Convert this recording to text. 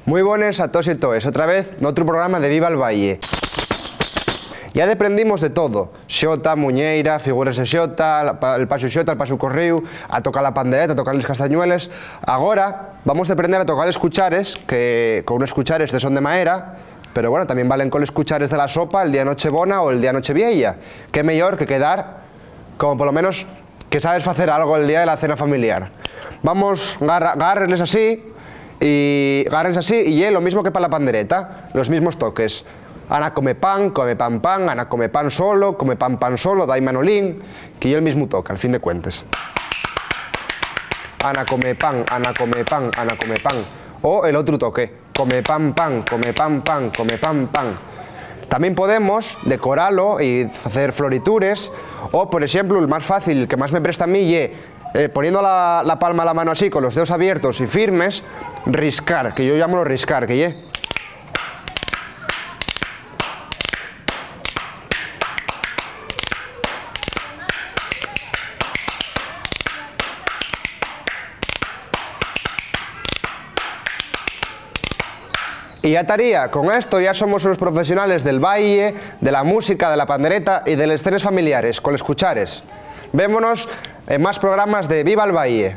Muy buenas a todos y todas, otra vez en otro programa de Viva el Valle. Ya aprendimos de todo, xota, muñeira, figuras de xota, el paso xota, el paso corriu, a tocar la pandereta, a tocar les castañueles. Agora vamos a aprender a tocar les cuchares, que con unos cuchares de son de madera, pero bueno, también valen con los cuchares de la sopa el día Nochebona o el día Nochevieja. Qué mejor que quedar como por lo menos que sabes hacer algo el día de la cena familiar. Vamos, agárrenles así y es lo mismo que para la pandereta, los mismos toques. Ana come pan, Ana come pan solo, dai manolín, que es el mismo toque, al fin de cuentas. Ana come pan, Ana come pan, Ana come pan. O el otro toque, come pan, come pan, come pan. También podemos decorarlo y hacer floritures, o por ejemplo, el más fácil, el que más me presta a mí, poniendo la palma de la mano así, con los dedos abiertos y firmes, riscar, que yo llamo riscar, que Y ya estaría, con esto ya somos unos profesionales del baile, de la música, de la pandereta y de las escenas familiares, con los cuchares. Vémonos en más programas de Viva el Valle.